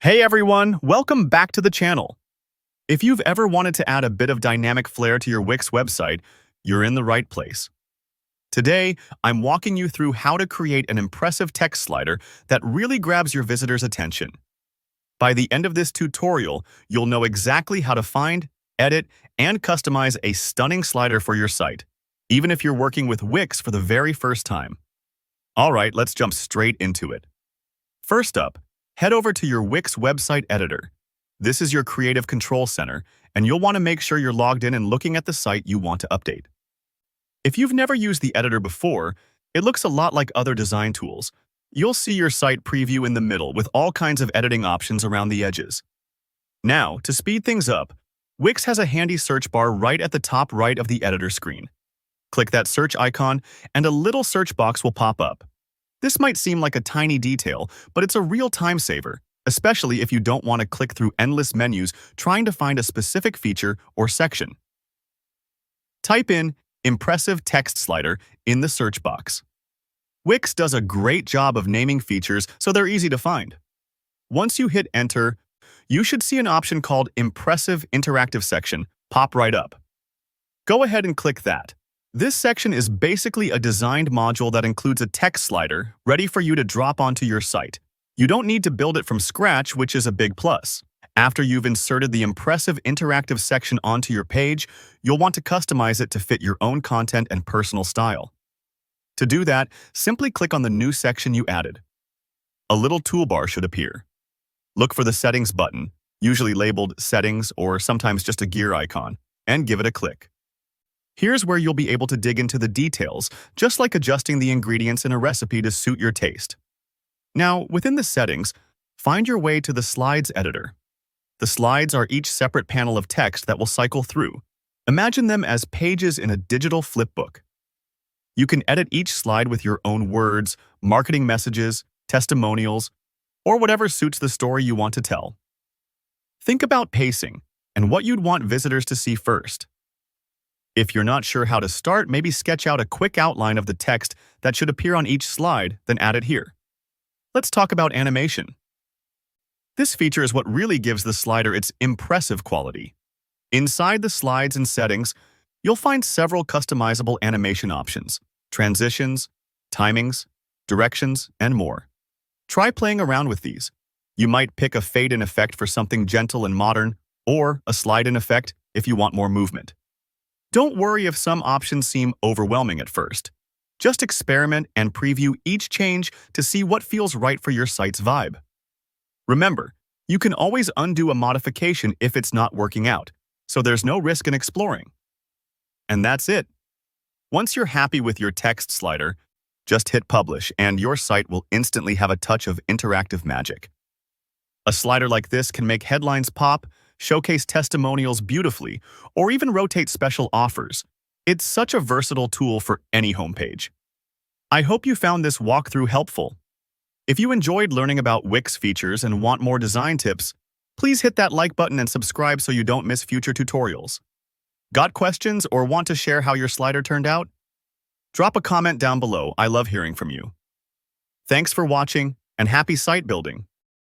Hey everyone, welcome back to the channel. If you've ever wanted to add a bit of dynamic flair to your Wix website, you're in the right place. Today, I'm walking you through how to create an impressive text slider that really grabs your visitors' attention. By the end of this tutorial, you'll know exactly how to find, edit, and customize a stunning slider for your site, even if you're working with Wix for the very first time. All right, let's jump straight into it. First up, head over to your Wix website editor. This is your creative control center, and you'll want to make sure you're logged in and looking at the site you want to update. If you've never used the editor before, it looks a lot like other design tools. You'll see your site preview in the middle with all kinds of editing options around the edges. Now, to speed things up, Wix has a handy search bar right at the top right of the editor screen. Click that search icon, and a little search box will pop up. This might seem like a tiny detail, but it's a real time saver, especially if you don't want to click through endless menus trying to find a specific feature or section. Type in Impressive Text Slider in the search box. Wix does a great job of naming features so they're easy to find. Once you hit Enter, you should see an option called Impressive Interactive Section pop right up. Go ahead and click that. This section is basically a designed module that includes a text slider ready for you to drop onto your site. You don't need to build it from scratch, which is a big plus. After you've inserted the impressive interactive section onto your page, you'll want to customize it to fit your own content and personal style. To do that, simply click on the new section you added. A little toolbar should appear. Look for the Settings button, usually labeled Settings or sometimes just a gear icon, and give it a click. Here's where you'll be able to dig into the details, just like adjusting the ingredients in a recipe to suit your taste. Now, within the settings, find your way to the Slides editor. The slides are each separate panel of text that will cycle through. Imagine them as pages in a digital flipbook. You can edit each slide with your own words, marketing messages, testimonials, or whatever suits the story you want to tell. Think about pacing and what you'd want visitors to see first. If you're not sure how to start, maybe sketch out a quick outline of the text that should appear on each slide, then add it here. Let's talk about animation. This feature is what really gives the slider its impressive quality. Inside the slides and settings, you'll find several customizable animation options, transitions, timings, directions, and more. Try playing around with these. You might pick a fade-in effect for something gentle and modern, or a slide-in effect if you want more movement. Don't worry if some options seem overwhelming at first. Just experiment and preview each change to see what feels right for your site's vibe. Remember, you can always undo a modification if it's not working out, so there's no risk in exploring. And that's it. Once you're happy with your text slider, just hit publish and your site will instantly have a touch of interactive magic. A slider like this can make headlines pop, showcase testimonials beautifully, or even rotate special offers. It's such a versatile tool for any homepage. I hope you found this walkthrough helpful. If you enjoyed learning about Wix features and want more design tips, please hit that like button and subscribe so you don't miss future tutorials. Got questions or want to share how your slider turned out? Drop a comment down below. I love hearing from you. Thanks for watching and happy site building.